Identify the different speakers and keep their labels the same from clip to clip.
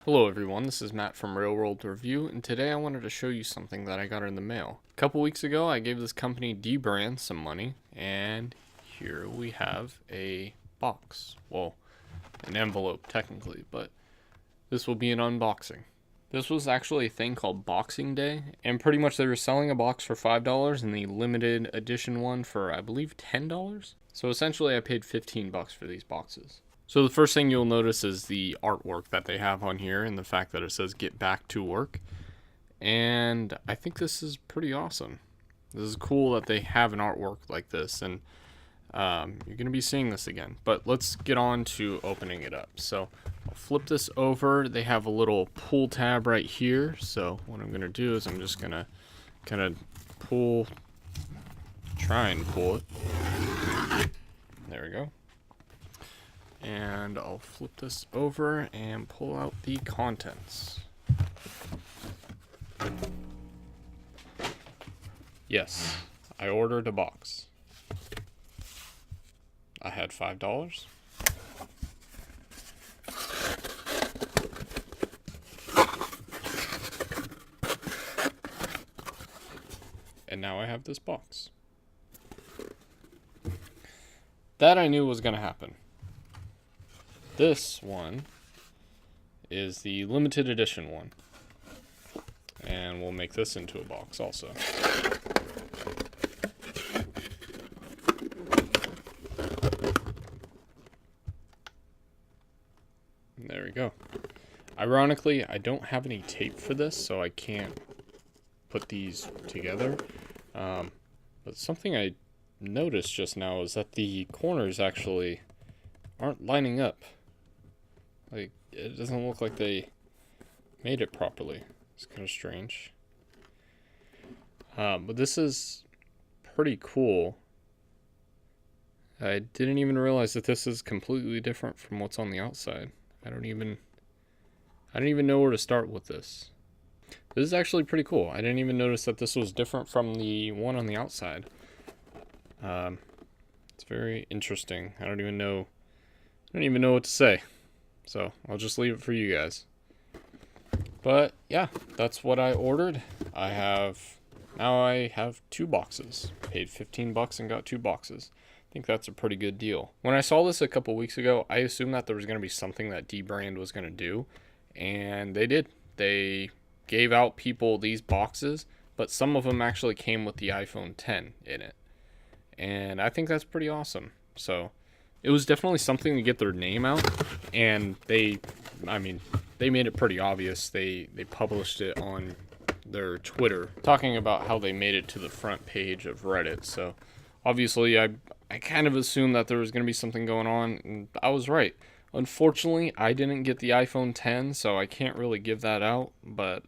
Speaker 1: Hello everyone, this is Matt from Real World Review, and today I wanted to show you something that I got in the mail. A couple weeks ago I gave this company dbrand some money, and here we have a box. Well, an envelope technically, but this will be an unboxing. This was actually a thing called Boxing Day, and pretty much they were selling a box for $5 and the limited edition one for, I believe, $10. So essentially I paid $15 for these boxes. So the first thing you'll notice is the artwork that they have on here and the fact that it says get back to work. And I think this is pretty awesome. This is cool that they have an artwork like this, and you're going to be seeing this again. But let's get on to opening it up. So I'll flip this over. They have a little pull tab right here. So what I'm going to do is I'm just going to kind of try and pull it. There we go. And I'll flip this over and pull out the contents. Yes, I ordered a box. I had $5. And now I have this box. That I knew was going to happen. This one is the limited edition one, and we'll make this into a box also. And there we go. Ironically, I don't have any tape for this, so I can't put these together. But something I noticed just now is that the corners actually aren't lining up. Like, it doesn't look like they made it properly. It's kind of strange. But this is pretty cool. I didn't even realize that this is completely different from what's on the outside. I don't even know where to start with this. This is actually pretty cool. I didn't even notice that this was different from the one on the outside. It's very interesting. I don't even know what to say. So I'll just leave it for you guys. But yeah, that's what I ordered. Now I have 2 boxes. Paid $15 and got 2 boxes. I think that's a pretty good deal. When I saw this a couple weeks ago, I assumed that there was going to be something that dbrand was going to do, and they did. They gave out people these boxes, but some of them actually came with the iPhone 10 in it. And I think that's pretty awesome. So it was definitely something to get their name out, and they made it pretty obvious. They published it on their Twitter, talking about how they made it to the front page of Reddit. So obviously I kind of assumed that there was going to be something going on, and I was right. Unfortunately, I didn't get the iPhone 10, so I can't really give that out, but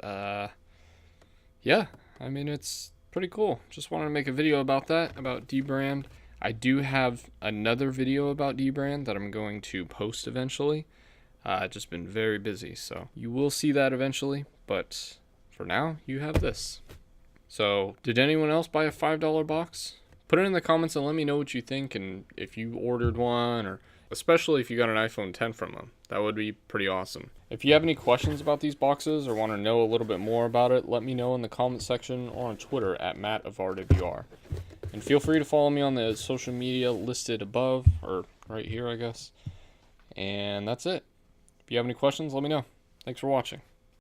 Speaker 1: yeah, I mean, it's pretty cool. Just wanted to make a video about that, about dbrand. I do have another video about dbrand that I'm going to post eventually. Just been very busy, so you will see that eventually, but for now, you have this. So, did anyone else buy a $5 box? Put it in the comments and let me know what you think, and if you ordered one, or especially if you got an iPhone 10 from them. That would be pretty awesome. If you have any questions about these boxes or want to know a little bit more about it, let me know in the comment section or on Twitter at MattofRWR. And feel free to follow me on the social media listed above, or right here, I guess. And that's it. If you have any questions, let me know. Thanks for watching.